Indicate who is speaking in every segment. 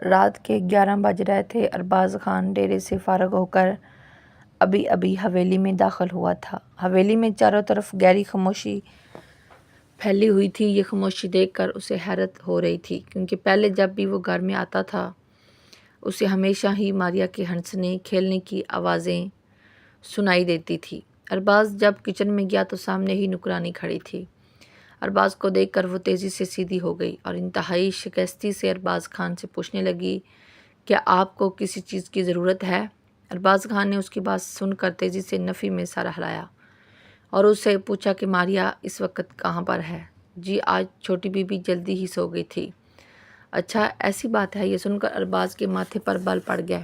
Speaker 1: رات کے 11 بج رہے تھے۔ ارباز خان ڈیرے سے فارغ ہو کر ابھی ابھی حویلی میں داخل ہوا تھا۔ حویلی میں چاروں طرف گہری خاموشی پھیلی ہوئی تھی۔ یہ خاموشی دیکھ کر اسے حیرت ہو رہی تھی، کیونکہ پہلے جب بھی وہ گھر میں آتا تھا اسے ہمیشہ ہی ماریا کے ہنسنے کھیلنے کی آوازیں سنائی دیتی تھی۔ ارباز جب کچن میں گیا تو سامنے ہی نوکرانی کھڑی تھی۔ ارباز کو دیکھ کر وہ تیزی سے سیدھی ہو گئی اور انتہائی شائستگی سے ارباز خان سے پوچھنے لگی، کیا آپ کو کسی چیز کی ضرورت ہے؟ ارباز خان نے اس کی بات سن کر تیزی سے نفی میں سر ہلایا اور اس سے پوچھا کہ ماریا اس وقت کہاں پر ہے؟ جی آج چھوٹی بی بی جلدی ہی سو گئی تھی۔ اچھا ایسی بات ہے؟ یہ سن کر ارباز کے ماتھے پر بال پڑ گئے۔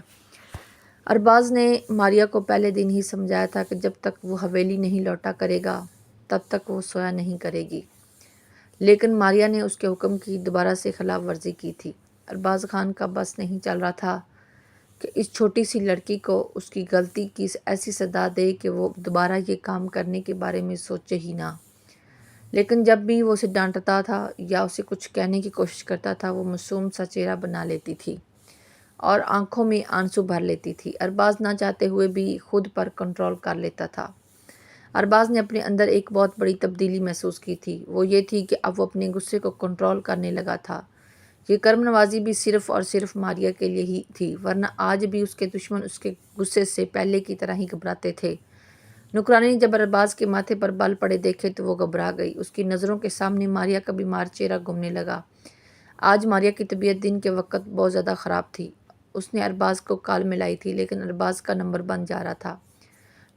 Speaker 1: ارباز نے ماریا کو پہلے دن ہی سمجھایا تھا کہ جب تک وہ حویلی نہیں لوٹا کرے گا تب تک وہ سویا نہیں کرے گی، لیکن ماریا نے اس کے حکم کی دوبارہ سے خلاف ورزی کی تھی۔ ارباز خان کا بس نہیں چل رہا تھا کہ اس چھوٹی سی لڑکی کو اس کی غلطی کی ایسی سزا دے کہ وہ دوبارہ یہ کام کرنے کے بارے میں سوچے ہی نہ، لیکن جب بھی وہ اسے ڈانٹتا تھا یا اسے کچھ کہنے کی کوشش کرتا تھا وہ معصوم سا چہرہ بنا لیتی تھی اور آنکھوں میں آنسو بھر لیتی تھی۔ ارباز نہ چاہتے ہوئے بھی خود پر کنٹرول کر لیتا تھا۔ ارباز نے اپنے اندر ایک بہت بڑی تبدیلی محسوس کی تھی، وہ یہ تھی کہ اب وہ اپنے غصے کو کنٹرول کرنے لگا تھا۔ یہ کرم نوازی بھی صرف اور صرف ماریا کے لیے ہی تھی، ورنہ آج بھی اس کے دشمن اس کے غصے سے پہلے کی طرح ہی گھبراتے تھے۔ نوکرانی نے جب ارباز کے ماتھے پر بال پڑے دیکھے تو وہ گھبرا گئی۔ اس کی نظروں کے سامنے ماریا کا بیمار چہرہ گھومنے لگا۔ آج ماریا کی طبیعت دن کے وقت بہت زیادہ خراب تھی۔ اس نے ارباز کو کال ملائی تھی لیکن ارباز کا نمبر بند جا رہا تھا۔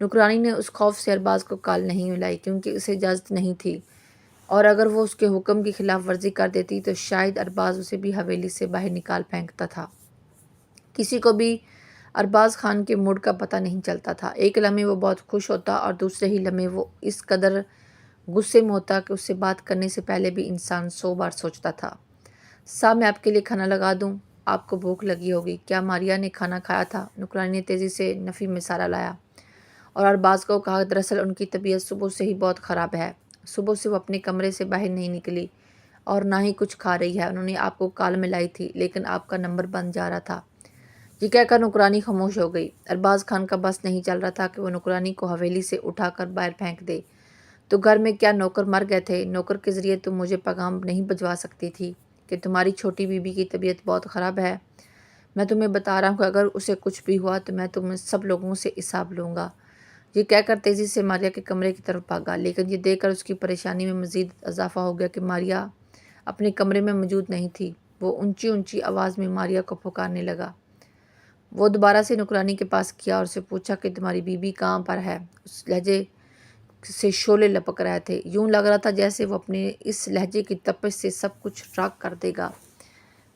Speaker 1: نوکرانی نے اس خوف سے ارباز کو کال نہیں ملائی کیونکہ اسے اجازت نہیں تھی، اور اگر وہ اس کے حکم کی خلاف ورزی کر دیتی تو شاید ارباز اسے بھی حویلی سے باہر نکال پھینکتا تھا۔ کسی کو بھی ارباز خان کے موڈ کا پتہ نہیں چلتا تھا۔ ایک لمحے وہ بہت خوش ہوتا اور دوسرے ہی لمحے وہ اس قدر غصے میں ہوتا کہ اس سے بات کرنے سے پہلے بھی انسان 100 بار سوچتا تھا۔ صاحب میں آپ کے لیے کھانا لگا دوں؟ آپ کو بھوک لگی ہوگی۔ کیا ماریا نے کھانا کھایا تھا؟ نوکرانی نے تیزی سے نفی میں سارا لایا اور ارباز کو کہا، دراصل ان کی طبیعت صبح سے ہی بہت خراب ہے۔ صبح سے وہ اپنے کمرے سے باہر نہیں نکلی اور نہ ہی کچھ کھا رہی ہے۔ انہوں نے آپ کو کال ملائی تھی لیکن آپ کا نمبر بند جا رہا تھا۔ یہ کہہ کر نوکرانی خاموش ہو گئی۔ ارباز خان کا بس نہیں چل رہا تھا کہ وہ نوکرانی کو حویلی سے اٹھا کر باہر پھینک دے۔ تو گھر میں کیا نوکر مر گئے تھے؟ نوکر کے ذریعے تم مجھے پیغام نہیں بھجوا سکتی تھی کہ تمہاری چھوٹی بی بی کی طبیعت بہت خراب ہے؟ میں تمہیں بتا رہا ہوں کہ اگر اسے کچھ بھی ہوا تو میں تم سب لوگوں سے حساب لوں گا۔ یہ کہہ کر تیزی سے ماریا کے کمرے کی طرف بھاگا، لیکن یہ دیکھ کر اس کی پریشانی میں مزید اضافہ ہو گیا کہ ماریا اپنے کمرے میں موجود نہیں تھی۔ وہ اونچی اونچی آواز میں ماریا کو پکارنے لگا۔ وہ دوبارہ سے نوکرانی کے پاس گیا اور اسے پوچھا کہ تمہاری بی بی کہاں پر ہے؟ اس لہجے سے شعلے لپک رہے تھے۔ یوں لگ رہا تھا جیسے وہ اپنے اس لہجے کی تپش سے سب کچھ راکھ کر دے گا۔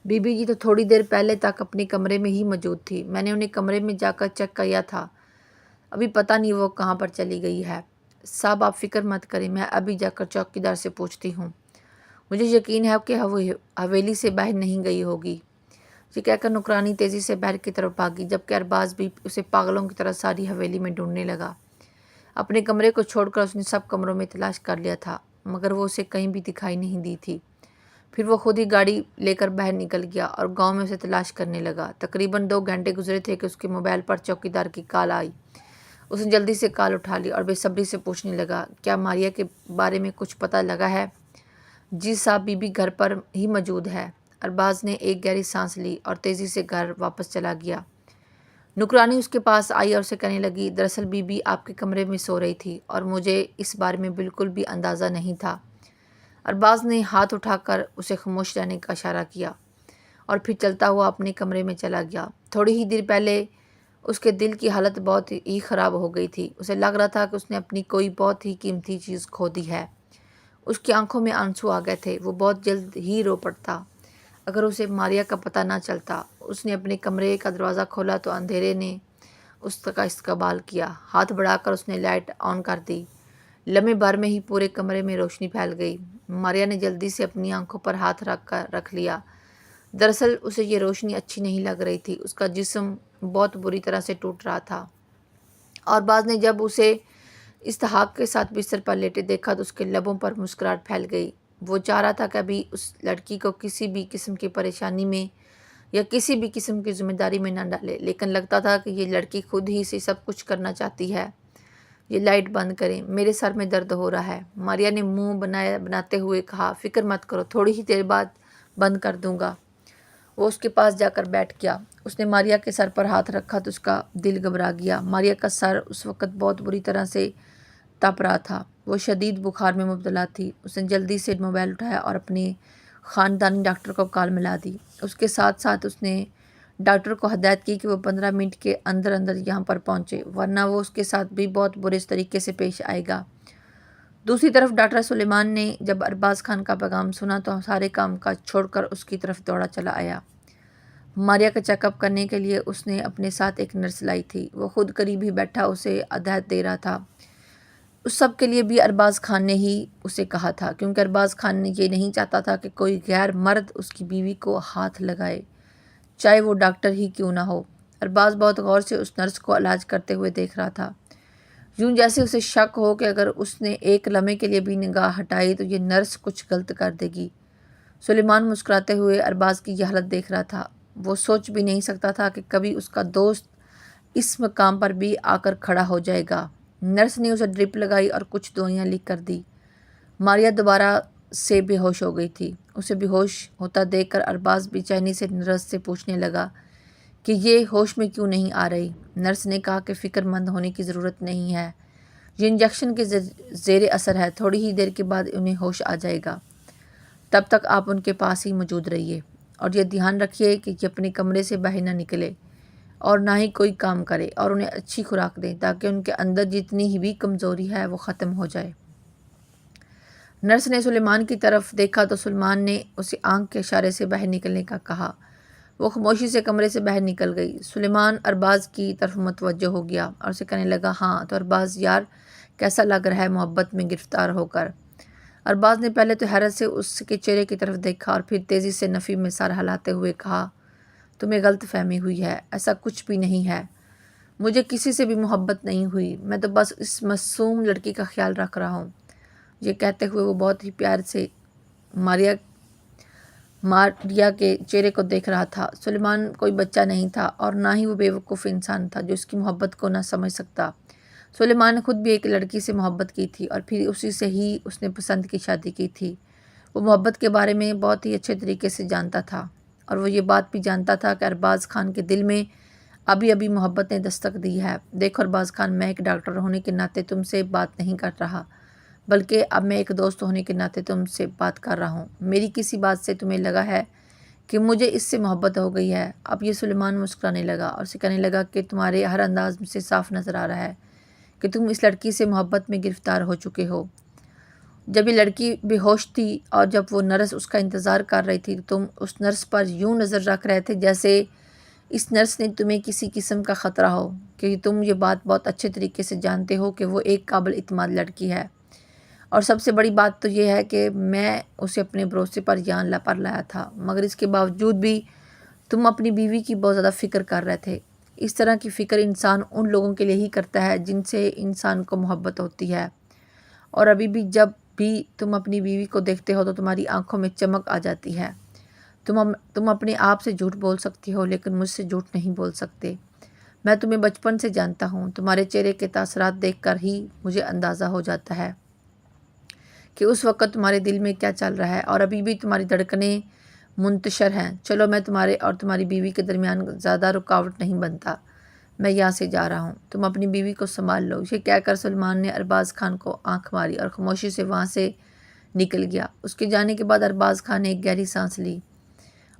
Speaker 1: بی بی جی تو تھوڑی دیر پہلے تک اپنے کمرے میں ہی موجود تھی۔ میں نے انہیں کمرے میں جا کر چیک کیا تھا، ابھی پتہ نہیں وہ کہاں پر چلی گئی ہے۔ صاحب آپ فکر مت کریں، میں ابھی جا کر چوکیدار سے پوچھتی ہوں۔ مجھے یقین ہے کہ وہ حویلی سے باہر نہیں گئی ہوگی۔ یہ کہہ کر نوکرانی تیزی سے باہر کی طرف بھاگی، جبکہ ارباز بھی اسے پاگلوں کی طرح ساری حویلی میں ڈھونڈنے لگا۔ اپنے کمرے کو چھوڑ کر اس نے سب کمروں میں تلاش کر لیا تھا مگر وہ اسے کہیں بھی دکھائی نہیں دی تھی۔ پھر وہ خود ہی گاڑی لے کر باہر نکل گیا اور گاؤں میں اسے تلاش کرنے لگا۔ تقریباً 2 گھنٹے گزرے تھے کہ اس کے موبائل پر چوکیدار کی کال آئی۔ اس نے جلدی سے کال اٹھا لی اور بے صبری سے پوچھنے لگا، کیا ماریا کے بارے میں کچھ پتہ لگا ہے؟ جی صاحب، بی بی گھر پر ہی موجود ہے۔ ارباز نے ایک گہری سانس لی اور تیزی سے گھر واپس چلا گیا۔ نوکرانی اس کے پاس آئی اور اسے کہنے لگی، دراصل بی بی آپ کے کمرے میں سو رہی تھی اور مجھے اس بارے میں بالکل بھی اندازہ نہیں تھا۔ ارباز نے ہاتھ اٹھا کر اسے خاموش رہنے کا اشارہ کیا اور پھر چلتا ہوا اپنے کمرے میں چلا گیا۔ تھوڑی ہی دیر پہلے اس کے دل کی حالت بہت ہی خراب ہو گئی تھی۔ اسے لگ رہا تھا کہ اس نے اپنی کوئی بہت ہی قیمتی چیز کھو دی ہے۔ اس کی آنکھوں میں آنسو آ گئے تھے۔ وہ بہت جلد ہی رو پڑتا اگر اسے ماریا کا پتہ نہ چلتا۔ اس نے اپنے کمرے کا دروازہ کھولا تو اندھیرے نے اس کا استقبال کیا۔ ہاتھ بڑھا کر اس نے لائٹ آن کر دی۔ لمحے بھر میں ہی پورے کمرے میں روشنی پھیل گئی۔ ماریا نے جلدی سے اپنی آنکھوں پر ہاتھ رکھ لیا۔ دراصل اسے یہ روشنی اچھی نہیں لگ رہی تھی۔ اس کا جسم بہت بری طرح سے ٹوٹ رہا تھا۔ ارباز نے جب اسے استحقاق کے ساتھ بستر پر لیٹے دیکھا تو اس کے لبوں پر مسکراہٹ پھیل گئی۔ وہ چاہ رہا تھا کہ ابھی اس لڑکی کو کسی بھی قسم کی پریشانی میں یا کسی بھی قسم کی ذمہ داری میں نہ ڈالے، لیکن لگتا تھا کہ یہ لڑکی خود ہی سے سب کچھ کرنا چاہتی ہے۔ یہ لائٹ بند کریں، میرے سر میں درد ہو رہا ہے، ماریا نے منہ بناتے ہوئے کہا۔ فکر مت کرو، تھوڑی ہی دیر بعد بند کر دوں گا۔ وہ اس کے پاس جا کر بیٹھ گیا۔ اس نے ماریا کے سر پر ہاتھ رکھا تو اس کا دل گھبرا گیا۔ ماریا کا سر اس وقت بہت بری طرح سے تپ رہا تھا، وہ شدید بخار میں مبتلا تھی۔ اس نے جلدی سے موبائل اٹھایا اور اپنے خاندانی ڈاکٹر کو کال ملا دی۔ اس کے ساتھ ساتھ اس نے ڈاکٹر کو ہدایت کی کہ وہ 15 منٹ کے اندر اندر یہاں پر پہنچے، ورنہ وہ اس کے ساتھ بھی بہت برے طریقے سے پیش آئے گا۔ دوسری طرف ڈاکٹر سلیمان نے جب ارباز خان کا پیغام سنا تو سارے کام کاج چھوڑ کر اس کی طرف دوڑا چلا آیا۔ ماریا کا چیک اپ کرنے کے لیے اس نے اپنے ساتھ ایک نرس لائی تھی۔ وہ خود قریب ہی بیٹھا اسے ہدایت دے رہا تھا۔ اس سب کے لیے بھی ارباز خان نے ہی اسے کہا تھا، کیونکہ ارباز خان نے یہ نہیں چاہتا تھا کہ کوئی غیر مرد اس کی بیوی کو ہاتھ لگائے، چاہے وہ ڈاکٹر ہی کیوں نہ ہو۔ ارباز بہت غور سے اس نرس کو علاج کرتے ہوئے دیکھ رہا تھا، یوں جیسے اسے شک ہو کہ اگر اس نے ایک لمحے کے لیے بھی نگاہ ہٹائی تو یہ نرس کچھ غلط کر دے گی۔ سلیمان مسکراتے ہوئے ارباز کی یہ حالت دیکھ رہا تھا۔ وہ سوچ بھی نہیں سکتا تھا کہ کبھی اس کا دوست اس مقام پر بھی آ کر کھڑا ہو جائے گا۔ نرس نے اسے ڈرپ لگائی اور کچھ دوائیاں لکھ کر دی۔ ماریا دوبارہ سے بے ہوش ہو گئی تھی۔ اسے بے ہوش ہوتا دیکھ کر ارباز بے چینی سے نرس سے پوچھنے لگا کہ یہ ہوش میں کیوں نہیں آ رہی۔ نرس نے کہا کہ فکر مند ہونے کی ضرورت نہیں ہے، یہ انجیکشن کے زیر اثر ہے، تھوڑی ہی دیر کے بعد انہیں ہوش آ جائے گا، تب تک آپ ان کے پاس ہی موجود رہیے، اور یہ دھیان رکھیے کہ یہ اپنے کمرے سے باہر نہ نکلے اور نہ ہی کوئی کام کرے، اور انہیں اچھی خوراک دیں تاکہ ان کے اندر جتنی ہی بھی کمزوری ہے وہ ختم ہو جائے۔ نرس نے سلیمان کی طرف دیکھا تو سلیمان نے اسے آنکھ کے اشارے سے باہر نکلنے کا کہا۔ وہ خاموشی سے کمرے سے باہر نکل گئی۔ سلیمان ارباز کی طرف متوجہ ہو گیا اور اسے کہنے لگا، ہاں تو ارباز یار، کیسا لگ رہا ہے محبت میں گرفتار ہو کر؟ ارباز نے پہلے تو حیرت سے اس کے چہرے کی طرف دیکھا اور پھر تیزی سے نفی میں سر ہلاتے ہوئے کہا، تمہیں غلط فہمی ہوئی ہے، ایسا کچھ بھی نہیں ہے، مجھے کسی سے بھی محبت نہیں ہوئی، میں تو بس اس معصوم لڑکی کا خیال رکھ رہا ہوں۔ یہ کہتے ہوئے وہ بہت ہی پیار سے ماریا کے چہرے کو دیکھ رہا تھا۔ سلیمان کوئی بچہ نہیں تھا اور نہ ہی وہ بیوقوف انسان تھا جو اس کی محبت کو نہ سمجھ سکتا۔ سلیمان نے خود بھی ایک لڑکی سے محبت کی تھی اور پھر اسی سے ہی اس نے پسند کی شادی کی تھی۔ وہ محبت کے بارے میں بہت ہی اچھے طریقے سے جانتا تھا، اور وہ یہ بات بھی جانتا تھا کہ ارباز خان کے دل میں ابھی محبت نے دستک دی ہے۔ دیکھو ارباز خان، میں ایک ڈاکٹر ہونے کے ناطے تم سے بات نہیں کر رہا، بلکہ اب میں ایک دوست ہونے کے ناطے تم سے بات کر رہا ہوں۔ میری کسی بات سے تمہیں لگا ہے کہ مجھے اس سے محبت ہو گئی ہے؟ اب یہ سلیمان مسکرانے لگا اور اسے کہنے لگا کہ تمہارے ہر انداز سے صاف نظر آ رہا ہے کہ تم اس لڑکی سے محبت میں گرفتار ہو چکے ہو۔ جب یہ لڑکی بے ہوش تھی اور جب وہ نرس اس کا انتظار کر رہی تھی، تم اس نرس پر یوں نظر رکھ رہے تھے جیسے اس نرس نے تمہیں کسی قسم کا خطرہ ہو، کہ تم یہ بات بہت اچھے طریقے سے جانتے ہو کہ وہ ایک قابل اعتماد لڑکی ہے، اور سب سے بڑی بات تو یہ ہے کہ میں اسے اپنے بھروسے پر یہاں پر لایا تھا، مگر اس کے باوجود بھی تم اپنی بیوی کی بہت زیادہ فکر کر رہے تھے۔ اس طرح کی فکر انسان ان لوگوں کے لیے ہی کرتا ہے جن سے انسان کو محبت ہوتی ہے، اور ابھی بھی جب بھی تم اپنی بیوی کو دیکھتے ہو تو تمہاری آنکھوں میں چمک آ جاتی ہے۔ تم اپنے آپ سے جھوٹ بول سکتی ہو لیکن مجھ سے جھوٹ نہیں بول سکتے۔ میں تمہیں بچپن سے جانتا ہوں، تمہارے چہرے کے تاثرات دیکھ کر ہی مجھے اندازہ ہو جاتا ہے کہ اس وقت تمہارے دل میں کیا چل رہا ہے، اور ابھی بھی تمہاری دھڑکنیں منتشر ہیں۔ چلو، میں تمہارے اور تمہاری بیوی کے درمیان زیادہ رکاوٹ نہیں بنتا، میں یہاں سے جا رہا ہوں، تم اپنی بیوی کو سنبھال لو۔ یہ کہہ کر سلیمان نے ارباز خان کو آنکھ ماری اور خاموشی سے وہاں سے نکل گیا۔ اس کے جانے کے بعد ارباز خان نے ایک گہری سانس لی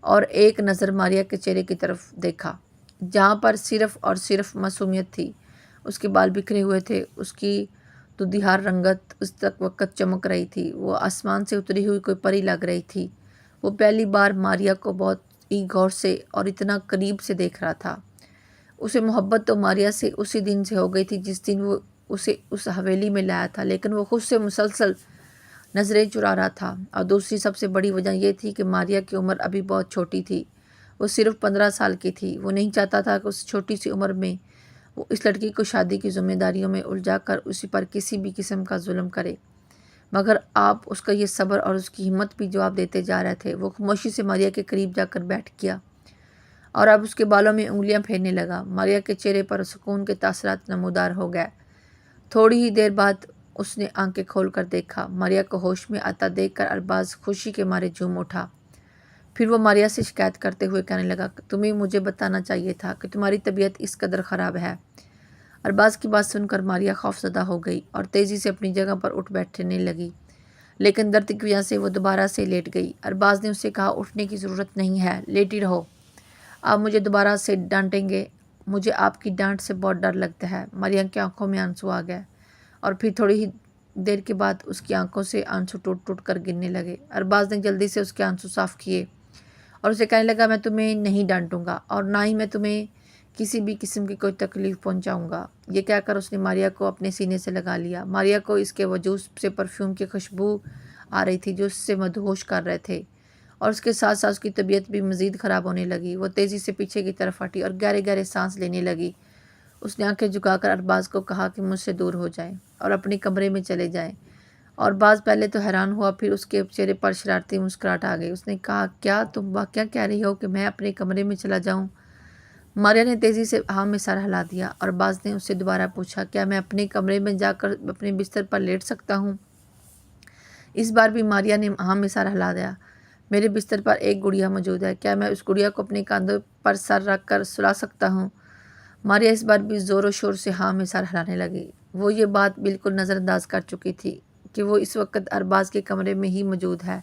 Speaker 1: اور ایک نظر ماریا کے چہرے کی طرف دیکھا، جہاں پر صرف اور صرف معصومیت تھی۔ اس کے بال بکھرے ہوئے تھے، اس کی دودھیار رنگت اس وقت چمک رہی تھی، وہ آسمان سے اتری ہوئی کوئی پری لگ رہی تھی۔ وہ پہلی بار ماریا کو بہت ہی غور سے اور اتنا قریب سے دیکھ رہا تھا۔ اسے محبت تو ماریا سے اسی دن سے ہو گئی تھی جس دن وہ اسے اس حویلی میں لایا تھا، لیکن وہ خود سے مسلسل نظریں چرا رہا تھا، اور دوسری سب سے بڑی وجہ یہ تھی کہ ماریا کی عمر ابھی بہت چھوٹی تھی، وہ صرف 15 سال کی تھی۔ وہ نہیں چاہتا تھا کہ اس چھوٹی سی عمر میں وہ اس لڑکی کو شادی کی ذمہ داریوں میں الجھا کر اسی پر کسی بھی قسم کا ظلم کرے، مگر آپ اس کا یہ صبر اور اس کی ہمت بھی جواب دیتے جا رہے تھے۔ وہ خاموشی سے ماریا کے قریب جا کر بیٹھ گیا اور اب اس کے بالوں میں انگلیاں پھیرنے لگا۔ ماریا کے چہرے پر سکون کے تاثرات نمودار ہو گئے۔ تھوڑی ہی دیر بعد اس نے آنکھیں کھول کر دیکھا۔ ماریا کو ہوش میں آتا دیکھ کر ارباز خوشی کے مارے جھوم اٹھا۔ پھر وہ ماریا سے شکایت کرتے ہوئے کہنے لگا، تمہیں مجھے بتانا چاہیے تھا کہ تمہاری طبیعت اس قدر خراب ہے۔ ارباز کی بات سن کر ماریا خوفزدہ ہو گئی اور تیزی سے اپنی جگہ پر اٹھ بیٹھنے لگی، لیکن درد کی وجہ سے وہ دوبارہ سے لیٹ گئی۔ ارباز نے اسے کہا، اٹھنے کی ضرورت نہیں ہے، لیٹی رہو، آپ مجھے دوبارہ سے ڈانٹیں گے؟ مجھے آپ کی ڈانٹ سے بہت ڈر لگتا ہے۔ ماریا کی آنکھوں میں آنسو آ گئے اور پھر تھوڑی ہی دیر کے بعد اس کی آنکھوں سے آنسو ٹوٹ ٹوٹ کر گرنے لگے۔ ارباز نے جلدی سے اس کے آنسو صاف کیے اور اسے کہنے لگا، میں تمہیں نہیں ڈانٹوں گا اور نہ ہی میں تمہیں کسی بھی قسم کی کوئی تکلیف پہنچاؤں گا۔ یہ کہہ کر اس نے ماریا کو اپنے سینے سے لگا لیا۔ ماریا کو اس کے وجود سے پرفیوم کی خوشبو آ رہی تھی جو اس سے مدہوش کر رہے تھے، اور اس کے ساتھ ساتھ اس کی طبیعت بھی مزید خراب ہونے لگی۔ وہ تیزی سے پیچھے کی طرف ہٹی اور گہرے گہرے سانس لینے لگی۔ اس نے آنکھیں جھکا کر ارباز کو کہا کہ مجھ سے دور ہو جائیں اور اپنے کمرے میں چلے جائیں۔ اور باز پہلے تو حیران ہوا، پھر اس کے چہرے پر شرارتی مسکراہٹ آ گئی۔ اس نے کہا، کیا تم واقعہ کہہ رہی ہو کہ میں اپنے کمرے میں چلا جاؤں؟ ماریا نے تیزی سے ہاں میں سر ہلا دیا اور باز نے اس سے دوبارہ پوچھا، کیا میں اپنے کمرے میں جا کر اپنے بستر پر لیٹ سکتا ہوں؟ اس بار بھی ماریا نے ہاں میں سر ہلا دیا۔ میرے بستر پر ایک گڑیا موجود ہے، کیا میں اس گڑیا کو اپنے کاندھوں پر سر رکھ کر سلا سکتا ہوں؟ ماریا اس بار بھی زور و شور سے ہاں میں سر ہلانے لگی۔ وہ یہ بات بالکل نظر انداز کر چکی تھی کہ وہ اس وقت ارباز کے کمرے میں ہی موجود ہے۔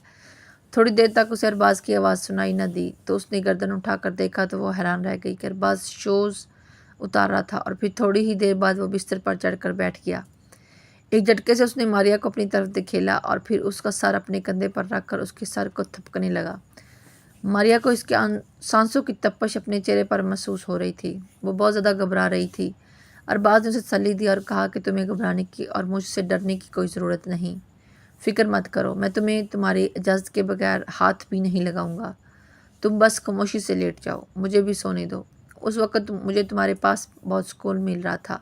Speaker 1: تھوڑی دیر تک اسے ارباز کی آواز سنائی نہ دی تو اس نے گردن اٹھا کر دیکھا تو وہ حیران رہ گئی کہ ارباز شوز اتار رہا تھا، اور پھر تھوڑی ہی دیر بعد وہ بستر پر چڑھ کر بیٹھ گیا۔ ایک جھٹکے سے اس نے ماریا کو اپنی طرف دھکیلا اور پھر اس کا سر اپنے کندھے پر رکھ کر اس کے سر کو تھپکنے لگا۔ ماریا کو اس کے سانسوں کی تپش اپنے چہرے پر محسوس ہو رہی تھی۔ وہ بہت زیادہ گھبرا رہی تھی۔ ارباز نے اسے تسلی دی اور کہا کہ تمہیں گھبرانے کی اور مجھ سے ڈرنے کی کوئی ضرورت نہیں، فکر مت کرو، میں تمہیں تمہاری اجازت کے بغیر ہاتھ بھی نہیں لگاؤں گا، تم بس خاموشی سے لیٹ جاؤ، مجھے بھی سونے دو۔ اس وقت مجھے تمہارے پاس بہت سکون مل رہا تھا،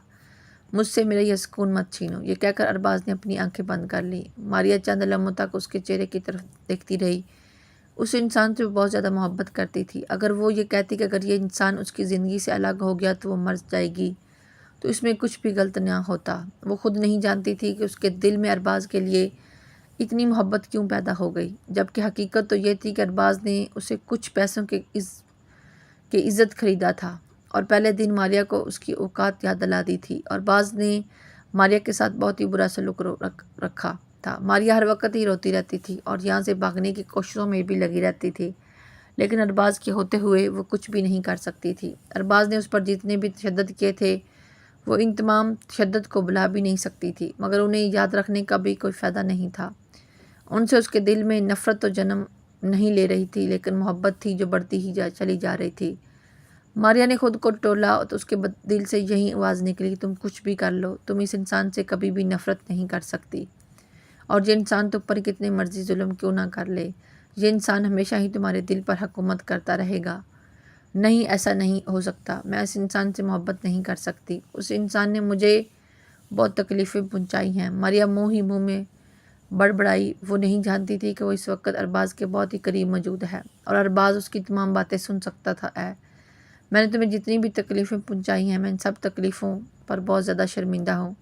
Speaker 1: مجھ سے میرا یہ سکون مت چھینو۔ یہ کہہ کر ارباز نے اپنی آنکھیں بند کر لی۔ ماریا چند لمحوں تک اس کے چہرے کی طرف دیکھتی رہی۔ اس انسان سے وہ بہت زیادہ محبت کرتی تھی۔ اگر وہ یہ کہتی کہ اگر یہ انسان اس کی زندگی سے الگ ہو گیا تو وہ مر جائے گی، تو اس میں کچھ بھی غلط نہ ہوتا۔ وہ خود نہیں جانتی تھی کہ اس کے دل میں ارباز کے لیے اتنی محبت کیوں پیدا ہو گئی، جبکہ حقیقت تو یہ تھی کہ ارباز نے اسے کچھ پیسوں کے عزت خریدا تھا، اور پہلے دن ماریا کو اس کی اوقات یاد دلا دی تھی۔ اور ارباز نے ماریا کے ساتھ بہت ہی برا سلوک رکھا تھا۔ ماریا ہر وقت ہی روتی رہتی تھی اور یہاں سے بھاگنے کی کوششوں میں بھی لگی رہتی تھی، لیکن ارباز کے ہوتے ہوئے وہ کچھ بھی نہیں کر سکتی تھی۔ ارباز نے اس پر جتنے بھی تشدد کیے تھے وہ ان تمام تشدد کو بھلا بھی نہیں سکتی تھی، مگر انہیں یاد رکھنے کا بھی کوئی فائدہ نہیں تھا۔ ان سے اس کے دل میں نفرت تو جنم نہیں لے رہی تھی، لیکن محبت تھی جو بڑھتی ہی چلی جا رہی تھی۔ ماریا نے خود کو ٹولا تو اس کے دل سے یہی آواز نکلی، تم کچھ بھی کر لو، تم اس انسان سے کبھی بھی نفرت نہیں کر سکتی، اور یہ انسان تم پر کتنے مرضی ظلم کیوں نہ کر لے، یہ انسان ہمیشہ ہی تمہارے دل پر حکومت کرتا رہے گا۔ نہیں، ایسا نہیں ہو سکتا، میں اس انسان سے محبت نہیں کر سکتی، اس انسان نے مجھے بہت تکلیفیں پہنچائی ہیں۔ ماریا منہ میں بڑبڑائی۔ وہ نہیں جانتی تھی کہ وہ اس وقت ارباز کے بہت ہی قریب موجود ہے اور ارباز اس کی تمام باتیں سن سکتا تھا۔ میں نے تمہیں جتنی بھی تکلیفیں پہنچائی ہیں، میں ان سب تکلیفوں پر بہت زیادہ شرمندہ ہوں۔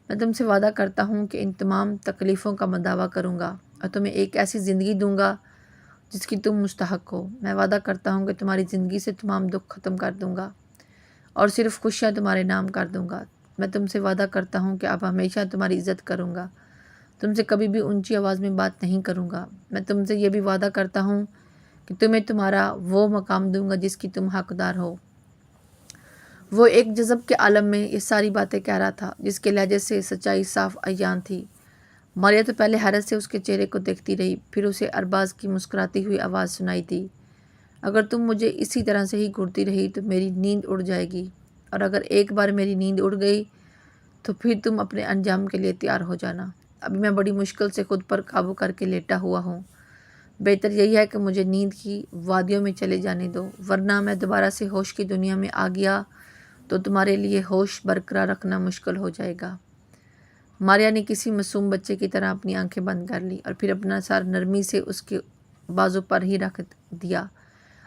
Speaker 1: میں تم سے وعدہ کرتا ہوں کہ ان تمام تکلیفوں کا میں دعویٰ کروں گا اور تمہیں ایک ایسی زندگی دوں گا جس کی تم مستحق ہو۔ میں وعدہ کرتا ہوں کہ تمہاری زندگی سے تمام دکھ ختم کر دوں گا اور صرف خوشیاں تمہارے نام کر دوں گا۔ میں تم سے وعدہ کرتا ہوں کہ اب ہمیشہ تمہاری عزت کروں گا، تم سے کبھی بھی اونچی آواز میں بات نہیں کروں گا۔ میں تم سے یہ بھی وعدہ کرتا ہوں کہ تمہیں تمہارا وہ مقام دوں گا جس کی تم حقدار ہو۔ وہ ایک جذب کے عالم میں یہ ساری باتیں کہہ رہا تھا جس کے لہجے سے سچائی صاف عیان تھی۔ ماریا تو پہلے حیرت سے اس کے چہرے کو دیکھتی رہی، پھر اسے ارباز کی مسکراتی ہوئی آواز سنائی دی، اگر تم مجھے اسی طرح سے ہی گھورتی رہی تو میری نیند اڑ جائے گی، اور اگر ایک بار میری نیند اڑ گئی تو پھر تم اپنے انجام کے لیے تیار ہو جانا۔ ابھی میں بڑی مشکل سے خود پر قابو کر کے لیٹا ہوا ہوں، بہتر یہی ہے کہ مجھے نیند کی وادیوں میں چلے جانے دو، ورنہ میں دوبارہ سے ہوش کی دنیا میں آ گیا تو تمہارے لیے ہوش برقرار رکھنا مشکل ہو جائے گا۔ ماریا نے کسی معصوم بچے کی طرح اپنی آنکھیں بند کر لی اور پھر اپنا سر نرمی سے اس کے بازو پر ہی رکھ دیا۔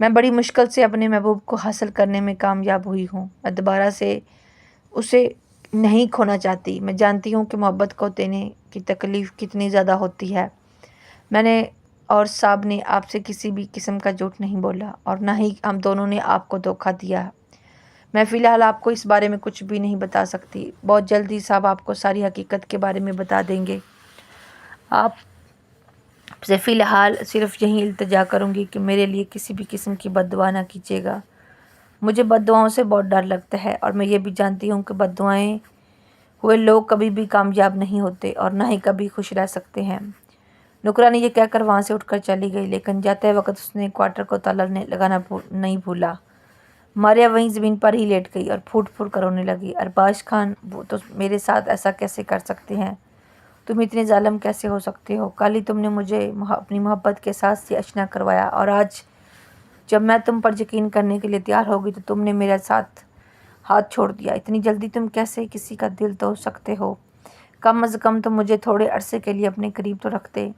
Speaker 1: میں بڑی مشکل سے اپنے محبوب کو حاصل کرنے میں کامیاب ہوئی ہوں۔ میں دوبارہ سے اسے نہیں کھونا چاہتی۔ میں جانتی ہوں کہ محبت کو دینے کی تکلیف کتنی زیادہ ہوتی ہے۔ میں نے اور صاحب نے آپ سے کسی بھی قسم کا جھوٹ نہیں بولا اور نہ ہی ہم دونوں نے آپ کو دھوکہ دیا۔ میں فی الحال آپ کو اس بارے میں کچھ بھی نہیں بتا سکتی۔ بہت جلدی صاحب آپ کو ساری حقیقت کے بارے میں بتا دیں گے۔ آپ سے فی الحال صرف یہی التجا کروں گی کہ میرے لیے کسی بھی قسم کی بد دعا نہ کیجیے گا۔ مجھے بد دعاؤں سے بہت ڈر لگتا ہے اور میں یہ بھی جانتی ہوں کہ بد دعائیں ہوئے لوگ کبھی بھی کامیاب نہیں ہوتے اور نہ ہی کبھی خوش رہ سکتے ہیں۔ نوکرانی یہ کہہ کر وہاں سے اٹھ کر چلی گئی، لیکن جاتے وقت اس نے کوارٹر کو تالا لگانا نہیں بھولا۔ ماریا وہیں زمین پر ہی لیٹ گئی اور پھوٹ پھوٹ کر رونے لگی۔ ارباز خان، وہ تو میرے ساتھ ایسا کیسے کر سکتے ہیں؟ تم اتنے ظالم کیسے ہو سکتے ہو؟ کل ہی تم نے مجھے اپنی محبت کے ساتھ سے اشنا کروایا اور آج جب میں تم پر یقین کرنے کے لیے تیار ہو گئی تو تم نے میرے ساتھ ہاتھ چھوڑ دیا۔ اتنی جلدی تم کیسے کسی کا دل توڑ سکتے ہو؟ کم از کم تم مجھے تھوڑے عرصے کے لیے اپنے قریب تو رکھتے۔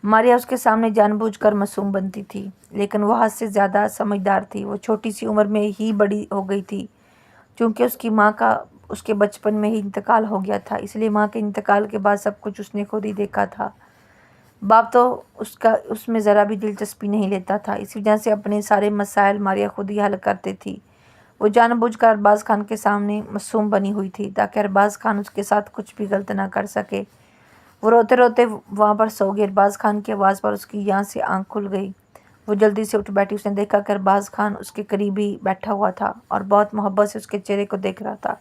Speaker 1: ماریا اس کے سامنے جان بوجھ کر معصوم بنتی تھی، لیکن وہ حد سے زیادہ سمجھدار تھی۔ وہ چھوٹی سی عمر میں ہی بڑی ہو گئی تھی، چونکہ اس کی ماں کا اس کے بچپن میں ہی انتقال ہو گیا تھا، اس لیے ماں کے انتقال کے بعد سب کچھ اس نے خود ہی دیکھا تھا۔ باپ تو اس میں ذرا بھی دلچسپی نہیں لیتا تھا، اس وجہ سے اپنے سارے مسائل ماریا خود ہی حل کرتی تھی۔ وہ جان بوجھ کر ارباز خان کے سامنے معصوم بنی ہوئی تھی تاکہ ارباز خان اس کے ساتھ کچھ بھی غلط نہ کر سکے۔ وہ روتے روتے وہاں پر سو گئی۔ ارباز خان کی آواز پر اس کی یہاں سے آنکھ کھل گئی۔ وہ جلدی سے اٹھ بیٹھی۔ اس نے دیکھا کہ ارباز خان اس کے قریب ہی بیٹھا ہوا تھا اور بہت محبت سے اس کے چہرے کو دیکھ رہا تھا۔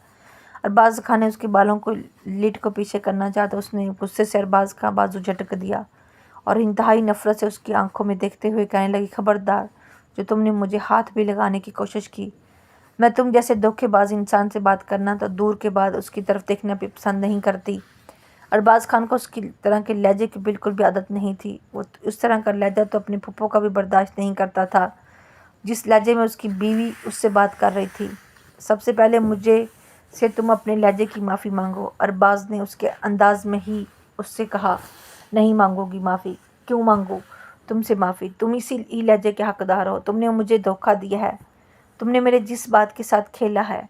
Speaker 1: ارباز خان نے اس کے بالوں کو لیٹ کو پیچھے کرنا چاہا تو اس نے غصے سے ارباز کا بازو جھٹک دیا اور انتہائی نفرت سے اس کی آنکھوں میں دیکھتے ہوئے کہنے لگی، خبردار، جو تم نے مجھے ہاتھ بھی لگانے کی کوشش کی۔ میں تم جیسے دھوکے باز انسان سے بات کرنا تو دور کے بعد اس کی طرف دیکھنا بھی پسند نہیں کرتی۔ ارباز خان کو اس کی طرح کے لہجے کی بالکل بھی عادت نہیں تھی۔ وہ اس طرح کا لہجہ تو اپنے پھپھو کا بھی برداشت نہیں کرتا تھا جس لہجے میں اس کی بیوی اس سے بات کر رہی تھی۔ سب سے پہلے مجھے سے تم اپنے لہجے کی معافی مانگو۔ ارباز نے اس کے انداز میں ہی اس سے کہا، نہیں مانگو گی معافی۔ کیوں مانگو تم سے معافی؟ تم اسی ہی لہجے کے حقدار ہو۔ تم نے مجھے دھوکہ دیا ہے۔ تم نے میرے جس بات کے ساتھ کھیلا ہے۔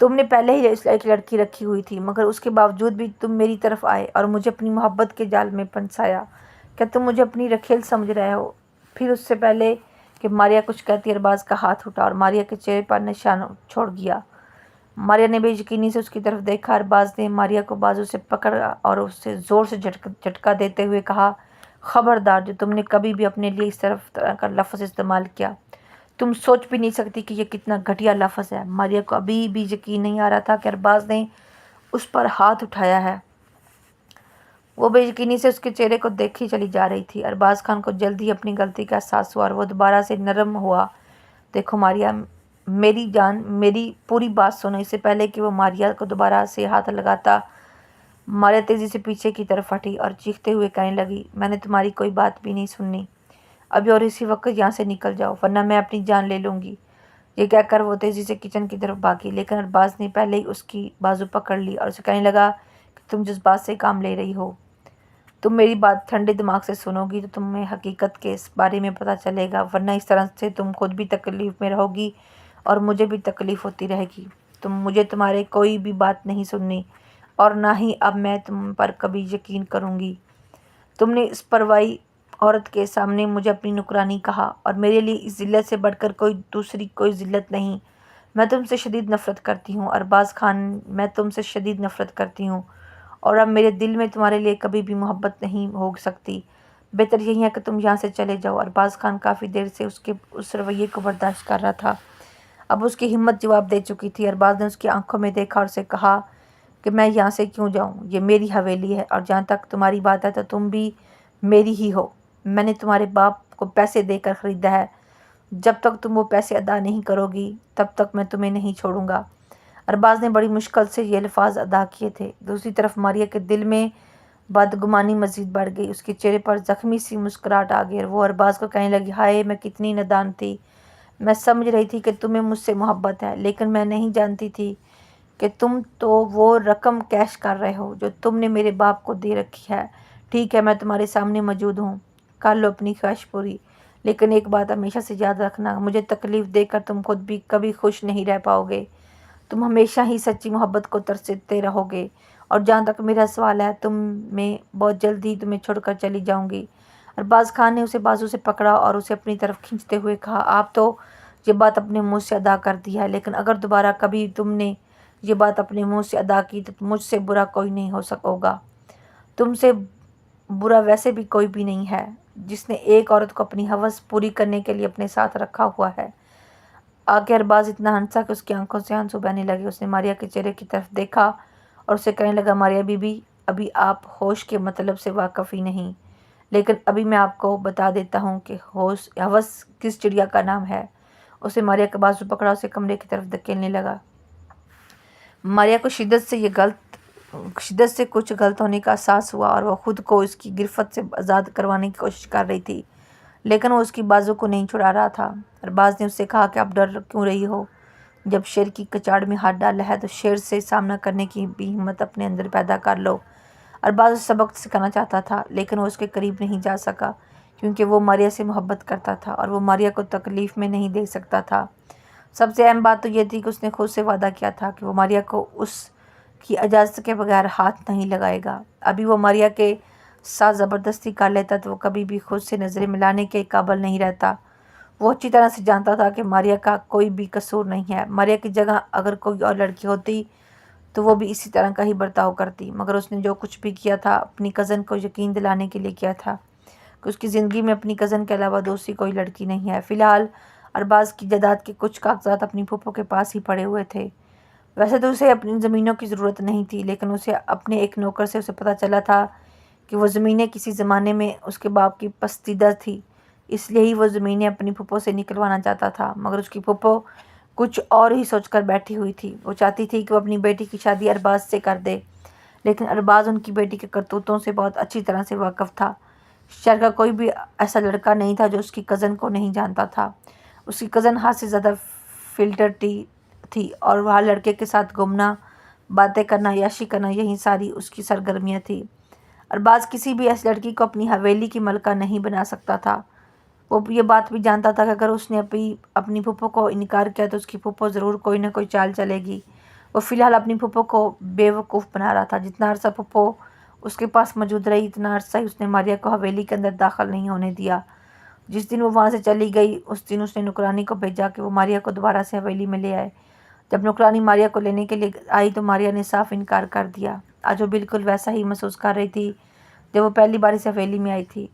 Speaker 1: تم نے پہلے ہی ایک لڑکی رکھی ہوئی تھی، مگر اس کے باوجود بھی تم میری طرف آئے اور مجھے اپنی محبت کے جال میں پھنسایا۔ کیا تم مجھے اپنی رکھیل سمجھ رہے ہو؟ پھر اس سے پہلے کہ ماریا کچھ کہتی، ارباز کا ہاتھ اٹھا اور ماریا کے چہرے پر نشان چھوڑ گیا۔ ماریا نے بے یقینی سے اس کی طرف دیکھا۔ ارباز نے ماریا کو بازو سے پکڑا اور اسے زور سے جھٹکا دیتے ہوئے کہا، خبردار، جو تم نے کبھی بھی اپنے لیے اس طرح کا لفظ استعمال کیا، تم سوچ بھی نہیں سکتی کہ یہ کتنا گھٹیا لفظ ہے۔ ماریا کو ابھی بھی یقین نہیں آ رہا تھا کہ ارباز نے اس پر ہاتھ اٹھایا ہے۔ وہ بے یقینی سے اس کے چہرے کو دیکھی چلی جا رہی تھی۔ ارباز خان کو جلد ہی اپنی غلطی کا احساس ہوا اور وہ دوبارہ سے نرم ہوا۔ دیکھو ماریا، میری جان، میری پوری بات سنو۔ اس سے پہلے کہ وہ ماریا کو دوبارہ سے ہاتھ لگاتا، ماریا تیزی سے پیچھے کی طرف ہٹی اور چیختے ہوئے کہنے لگی، میں نے تمہاری کوئی بات بھی نہیں سننی۔ ابھی اور اسی وقت یہاں سے نکل جاؤ ورنہ میں اپنی جان لے لوں گی۔ یہ کہہ کر وہ تیزی سے کچن کی طرف بھاگی، لیکن ارباز نے پہلے ہی اس کی بازو پکڑ لی اور اسے کہنے لگا کہ تم جس بات سے کام لے رہی ہو، تم میری بات ٹھنڈے دماغ سے سنو گی تو تمہیں حقیقت کے اس بارے میں پتہ چلے گا، ورنہ اس طرح سے تم خود بھی تکلیف میں رہو گی اور مجھے بھی تکلیف ہوتی رہے گی۔ مجھے تمہارے کوئی بھی بات نہیں سننی اور نہ ہی اب میں تم پر کبھی یقین کروں گی۔ تم نے اس پروائی عورت کے سامنے مجھے اپنی نوکرانی کہا اور میرے لیے اس ذلت سے بڑھ کر دوسری کوئی ذلت نہیں۔ میں تم سے شدید نفرت کرتی ہوں ارباز خان، میں تم سے شدید نفرت کرتی ہوں اور اب میرے دل میں تمہارے لیے کبھی بھی محبت نہیں ہو سکتی۔ بہتر یہی ہے کہ تم یہاں سے چلے جاؤ۔ ارباز خان کافی دیر سے اس کے اس رویے کو برداشت کر رہا تھا، اب اس کی ہمت جواب دے چکی تھی۔ ارباز نے اس کی آنکھوں میں دیکھا اور اسے کہا کہ میں یہاں سے کیوں جاؤں؟ یہ میری حویلی ہے اور جہاں تک تمہاری بات ہے تو تم بھی میری ہی ہو۔ میں نے تمہارے باپ کو پیسے دے کر خریدا ہے، جب تک تم وہ پیسے ادا نہیں کرو گی تب تک میں تمہیں نہیں چھوڑوں گا۔ ارباز نے بڑی مشکل سے یہ الفاظ ادا کیے تھے۔ دوسری طرف ماریا کے دل میں بدگمانی مزید بڑھ گئی، اس کے چہرے پر زخمی سی مسکراہٹ آ گئی اور وہ ارباز کو کہنے لگی، ہائے میں کتنی نادان تھی، میں سمجھ رہی تھی کہ تمہیں مجھ سے محبت ہے، لیکن میں نہیں جانتی تھی کہ تم تو وہ رقم کیش کر رہے ہو جو تم نے میرے باپ کو دے رکھی ہے۔ ٹھیک ہے، میں تمہارے سامنے موجود ہوں، کر لو اپنی خواہش پوری، لیکن ایک بات ہمیشہ سے یاد رکھنا، مجھے تکلیف دے کر تم خود بھی کبھی خوش نہیں رہ پاؤ گے۔ تم ہمیشہ ہی سچی محبت کو ترستے رہو گے، اور جہاں تک میرا سوال ہے، میں بہت جلد ہی تمہیں چھوڑ کر چلی جاؤں گی۔ ارباز خان نے اسے بازو سے پکڑا اور اسے اپنی طرف کھینچتے ہوئے کہا، آپ تو یہ بات اپنے منہ سے ادا کر دی ہے، لیکن اگر دوبارہ کبھی تم نے یہ بات اپنے منہ سے ادا کی تو مجھ سے برا کوئی نہیں ہوگا۔ تم سے برا ویسے بھی کوئی بھی نہیں ہے جس نے ایک عورت کو اپنی ہوس پوری کرنے کے لیے اپنے ساتھ رکھا ہوا ہے۔ آگے ارباز اتنا ہنسا کہ اس کی آنکھوں سے آنسو بہنے لگے۔ اس نے ماریا کے چہرے کی طرف دیکھا اور اسے کہنے لگا، ماریا بی بی، ابھی آپ ہوش کے مطلب سے واقف ہی نہیں، لیکن ابھی میں آپ کو بتا دیتا ہوں کہ ہوس کس چڑیا کا نام ہے۔ اس نے ماریا کا بازو پکڑا، اسے کمرے کی طرف دھکیلنے لگا۔ ماریا کو شدت سے کچھ غلط ہونے کا احساس ہوا اور وہ خود کو اس کی گرفت سے آزاد کروانے کی کوشش کر رہی تھی، لیکن وہ اس کی بازو کو نہیں چھڑا رہا تھا۔ ارباز نے اس سے کہا کہ آپ ڈر کیوں رہی ہو؟ جب شیر کی کچاڑ میں ہاتھ ڈالا ہے تو شیر سے سامنا کرنے کی بھی ہمت اپنے اندر پیدا کر لو۔ ارباز اسے سبق سکھانا چاہتا تھا، لیکن وہ اس کے قریب نہیں جا سکا کیونکہ وہ ماریا سے محبت کرتا تھا اور وہ ماریا کو تکلیف میں نہیں دیکھ سکتا تھا۔ سب سے اہم بات تو یہ تھی کہ اس نے خود سے وعدہ کیا تھا کہ وہ ماریا کو اس کی اجازت کے بغیر ہاتھ نہیں لگائے گا۔ ابھی وہ ماریا کے ساتھ زبردستی کر لیتا تو وہ کبھی بھی خود سے نظریں ملانے کے قابل نہیں رہتا۔ وہ اچھی طرح سے جانتا تھا کہ ماریا کا کوئی بھی قصور نہیں ہے۔ ماریا کی جگہ اگر کوئی اور لڑکی ہوتی تو وہ بھی اسی طرح کا ہی برتاؤ کرتی، مگر اس نے جو کچھ بھی کیا تھا اپنی کزن کو یقین دلانے کے لیے کیا تھا کہ اس کی زندگی میں اپنی کزن کے علاوہ دوسری کوئی لڑکی نہیں ہے۔ فی الحال ارباز کی جائیداد کے کچھ کاغذات اپنی پھوپھو کے پاس ہی پڑے ہوئے تھے۔ ویسے تو اسے اپنی زمینوں کی ضرورت نہیں تھی، لیکن اسے اپنے ایک نوکر سے اسے پتہ چلا تھا کہ وہ زمینیں کسی زمانے میں اس کے باپ کی پسندیدہ تھی، اس لیے ہی وہ زمینیں اپنی پھوپھو سے نکلوانا چاہتا تھا۔ مگر اس کی پھوپھو کچھ اور ہی سوچ کر بیٹھی ہوئی تھی۔ وہ چاہتی تھی کہ وہ اپنی بیٹی کی شادی ارباز سے کر دے، لیکن ارباز ان کی بیٹی کے کرتوتوں سے بہت اچھی طرح سے واقف تھا۔ شہر کا کوئی بھی ایسا لڑکا نہیں تھا جو اس کی کزن کو نہیں جانتا تھا۔ اس کی کزن حد سے زیادہ فلرٹی تھی اور وہ ہر لڑکے کے ساتھ گھومنا، باتیں کرنا، عیاشی کرنا، یہی ساری اس کی سرگرمیاں تھیں۔ ارباز کسی بھی ایسی لڑکی کو اپنی حویلی کی ملکہ نہیں بنا سکتا تھا۔ وہ یہ بات بھی جانتا تھا کہ اگر اس نے اپنی پھوپھو کو انکار کیا تو اس کی پھوپھو ضرور کوئی نہ کوئی چال چلے گی۔ وہ فی الحال اپنی پھوپھو کو بے وقوف بنا رہا تھا۔ جتنا عرصہ پھوپھو اس کے پاس موجود رہی اتنا عرصہ ہی اس نے ماریا کو حویلی کے اندر داخل نہیں ہونے دیا۔ جس دن وہ وہاں سے چلی گئی اس دن اس نے نوکرانی کو بھیجا کہ وہ ماریا کو دوبارہ سے حویلی میں لے آئے۔ جب نوکرانی ماریا کو لینے کے لیے آئی تو ماریا نے صاف انکار کر دیا۔ آج وہ بالکل ویسا ہی محسوس کر رہی تھی جب وہ پہلی بار اس حویلی میں آئی تھی۔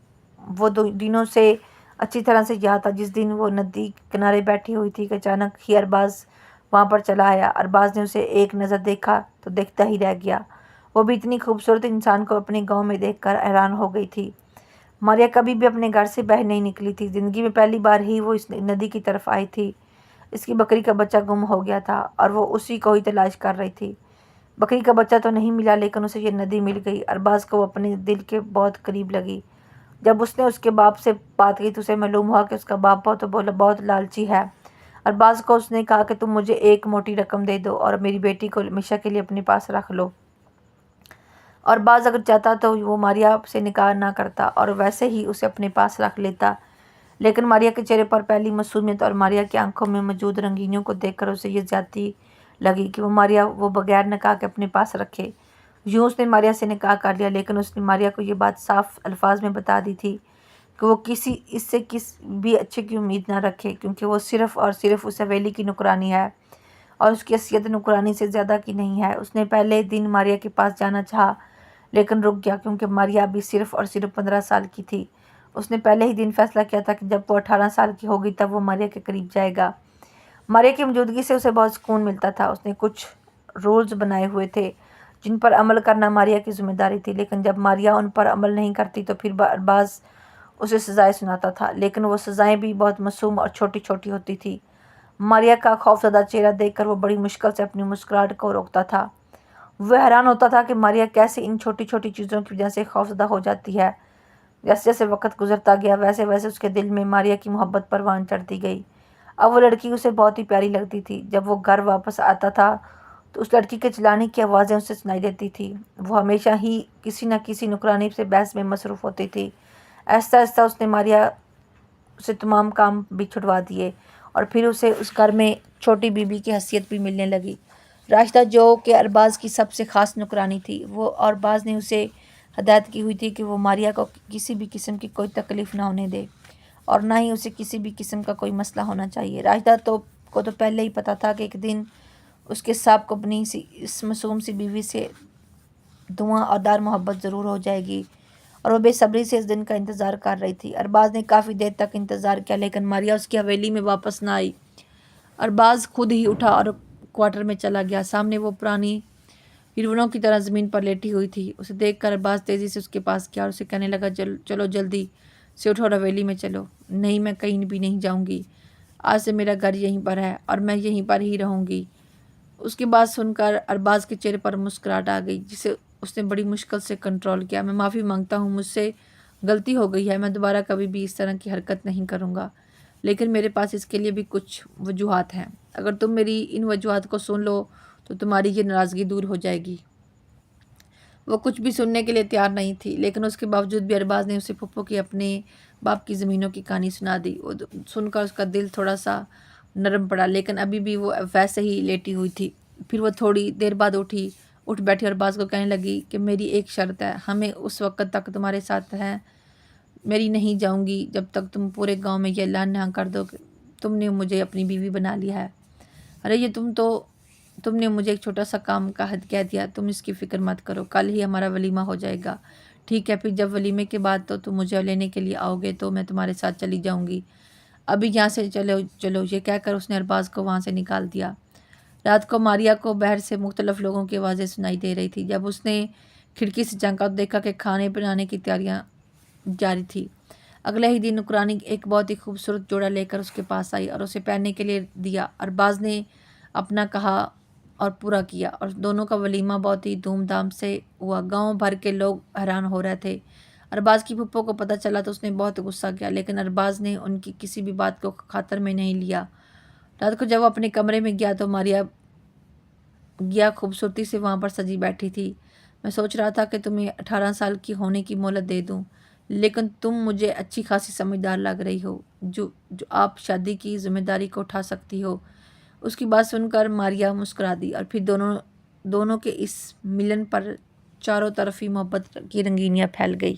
Speaker 1: وہ دنوں سے اچھی طرح سے یاد تھا جس دن وہ ندی کنارے بیٹھی ہوئی تھی کہ اچانک ہی ارباز وہاں پر چلا آیا۔ ارباز نے اسے ایک نظر دیکھا تو دیکھتا ہی رہ گیا۔ وہ بھی اتنی خوبصورت انسان کو اپنے گاؤں میں دیکھ کر حیران ہو گئی تھی۔ ماریا کبھی بھی اپنے گھر سے باہر نہیں نکلی تھی۔ زندگی میں پہلی بار ہی وہ اس ندی کی طرف آئی تھی۔ اس کی بکری کا بچہ گم ہو گیا تھا اور وہ اسی کو ہی تلاش کر رہی تھی۔ بکری کا بچہ تو نہیں ملا لیکن اسے یہ ندی مل گئی۔ ارباز کو وہ اپنے دل کے بہت قریب لگی۔ جب اس نے اس کے باپ سے بات کی تو اسے معلوم ہوا کہ اس کا باپ بہت لالچی ہے۔ ارباز کو اس نے کہا کہ تم مجھے ایک موٹی رقم دے دو اور میری بیٹی کو ہمیشہ کے لیے اپنے پاس رکھ لو۔ ارباز اگر چاہتا تو وہ ماریا سے نکاح نہ کرتا اور ویسے ہی اسے اپنے پاس رکھ لیتا، لیکن ماریا کے چہرے پر پہلی معصومیت اور ماریا کی آنکھوں میں موجود رنگینیوں کو دیکھ کر اسے یہ زیادتی لگی کہ وہ بغیر نکاح کے اپنے پاس رکھے۔ یوں اس نے ماریا سے نکاح کر لیا، لیکن اس نے ماریا کو یہ بات صاف الفاظ میں بتا دی تھی کہ وہ اس سے بھی اچھے کی امید نہ رکھے، کیونکہ وہ صرف اور صرف اس حویلی کی نوکرانی ہے اور اس کی حیثیت نوکرانی سے زیادہ کی نہیں ہے۔ اس نے پہلے دن ماریا کے پاس جانا چاہا لیکن رک گیا کیونکہ ماریا ابھی صرف اور صرف 15 سال کی تھی۔ اس نے پہلے ہی دن فیصلہ کیا تھا کہ جب وہ 18 سال کی ہوگی تب وہ ماریا کے قریب جائے گا۔ ماریا کی موجودگی سے اسے بہت سکون ملتا تھا۔ اس نے کچھ رولز بنائے ہوئے تھے جن پر عمل کرنا ماریا کی ذمہ داری تھی، لیکن جب ماریا ان پر عمل نہیں کرتی تو پھر ارباز اسے سزائیں سناتا تھا، لیکن وہ سزائیں بھی بہت معصوم اور چھوٹی چھوٹی ہوتی تھی۔ ماریا کا خوفزدہ چہرہ دیکھ کر وہ بڑی مشکل سے اپنی مسکراہٹ کو روکتا تھا۔ وہ حیران ہوتا تھا کہ ماریا کیسے ان چھوٹی چھوٹی چیزوں کی وجہ سے خوفزدہ ہو جاتی ہے۔ جیسے جیسے وقت گزرتا گیا ویسے ویسے اس کے دل میں ماریا کی محبت پروان چڑھتی گئی۔ اب وہ لڑکی اسے بہت ہی پیاری لگتی تھی۔ جب وہ گھر واپس آتا تھا تو اس لڑکی کے چلانے کی آوازیں اسے سنائی دیتی تھی۔ وہ ہمیشہ ہی کسی نہ کسی نوکرانی سے بحث میں مصروف ہوتی تھی۔ آہستہ آہستہ اس نے ماریا اسے تمام کام بھی چھٹوا دیے اور پھر اسے اس گھر میں چھوٹی بیوی کی حیثیت بھی ملنے لگی۔ راشدہ جو کہ ارباز کی سب سے خاص نوکرانی تھی، وہ ارباز نے اسے ہدایت کی ہوئی تھی کہ وہ ماریا کو کسی بھی قسم کی کوئی تکلیف نہ ہونے دے اور نہ ہی اسے کسی بھی قسم کا کوئی مسئلہ ہونا چاہیے۔ راشدہ کو تو پہلے ہی پتہ تھا کہ ایک دن اس کے ساتھ کو اپنی اس معصوم سی بیوی سے دعا اور دار محبت ضرور ہو جائے گی اور وہ بے صبری سے اس دن کا انتظار کر رہی تھی۔ ارباز نے کافی دیر تک انتظار کیا لیکن ماریا اس کی حویلی میں واپس نہ آئی۔ ارباز خود ہی اٹھا اور کوارٹر میں چلا گیا۔ سامنے وہ پرانی ہیروئنوں کی طرح زمین پر لیٹی ہوئی تھی۔ اسے دیکھ کر ارباز تیزی سے اس کے پاس گیا اور اسے کہنے لگا، چلو جلدی سے اٹھو اور حویلی میں چلو۔ نہیں، میں کہیں بھی نہیں جاؤں گی، آج سے میرا گھر یہیں پر ہے اور میں یہیں پر ہی رہوں گی۔ اس کی بات سن کر ارباز کے چہرے پر مسکراہٹ آ گئی جسے اس نے بڑی مشکل سے کنٹرول کیا۔ میں معافی مانگتا ہوں، مجھ سے غلطی ہو گئی ہے، میں دوبارہ کبھی بھی اس طرح کی حرکت نہیں کروں گا، لیکن میرے پاس اس کے لیے بھی کچھ وجوہات ہیں۔ اگر تم میری ان وجوہات کو سن لو تو تمہاری یہ ناراضگی دور ہو جائے گی۔ وہ کچھ بھی سننے کے لیے تیار نہیں تھی، لیکن اس کے باوجود بھی ارباز نے اسے پھپھو کی اپنے باپ کی زمینوں کی کہانی سنا دی۔ وہ سن کر اس کا دل تھوڑا سا نرم پڑا، لیکن ابھی بھی وہ ویسے ہی لیٹی ہوئی تھی۔ پھر وہ تھوڑی دیر بعد اٹھ بیٹھی اور ارباز کو کہنے لگی کہ میری ایک شرط ہے، ہمیں اس وقت تک تمہارے ساتھ ہیں، میری نہیں جاؤں گی جب تک تم پورے گاؤں میں یہ اعلان نہ کر دو کہ تم نے مجھے اپنی بیوی بنا لیا ہے۔ ارے یہ تم نے مجھے ایک چھوٹا سا کام کا حد کہہ دیا، تم اس کی فکر مت کرو، کل ہی ہمارا ولیمہ ہو جائے گا، ٹھیک ہے؟ پھر جب ولیمے کے بعد تم مجھے لینے کے لیے آؤ گے تو میں تمہارے ساتھ چلی جاؤں گی، ابھی یہاں سے چلو۔ یہ کہہ کر اس نے ارباز کو وہاں سے نکال دیا۔ رات کو ماریا کو باہر سے مختلف لوگوں کی آوازیں سنائی دے رہی تھی۔ جب اس نے کھڑکی سے جھانکا تو دیکھا کہ کھانے بنانے کی تیاریاں جاری تھی۔ اگلے ہی دن نوکرانی ایک بہت ہی خوبصورت جوڑا لے کر اس کے پاس آئی اور اسے پہننے کے لیے دیا۔ ارباز نے اپنا کہا اور پورا کیا اور دونوں کا ولیمہ بہت ہی دھوم دھام سے ہوا۔ گاؤں بھر کے لوگ حیران ہو رہے تھے۔ ارباز کی پھپھو کو پتہ چلا تو اس نے بہت غصہ کیا، لیکن ارباز نے ان کی کسی بھی بات کو خاطر میں نہیں لیا۔ رات کو جب وہ اپنے کمرے میں گیا تو ماریا خوبصورتی سے وہاں پر سجی بیٹھی تھی۔ میں سوچ رہا تھا کہ تمہیں 18 سال کی ہونے کی مہلت دے دوں، لیکن تم مجھے اچھی خاصی سمجھدار لگ رہی ہو، جو آپ شادی کی ذمہ داری کو اٹھا سکتی ہو۔ اس کی بات سن کر ماریا مسکرا دی اور پھر دونوں کے اس ملن پر چاروں طرف ہی محبت کی رنگینیاں پھیل گئی۔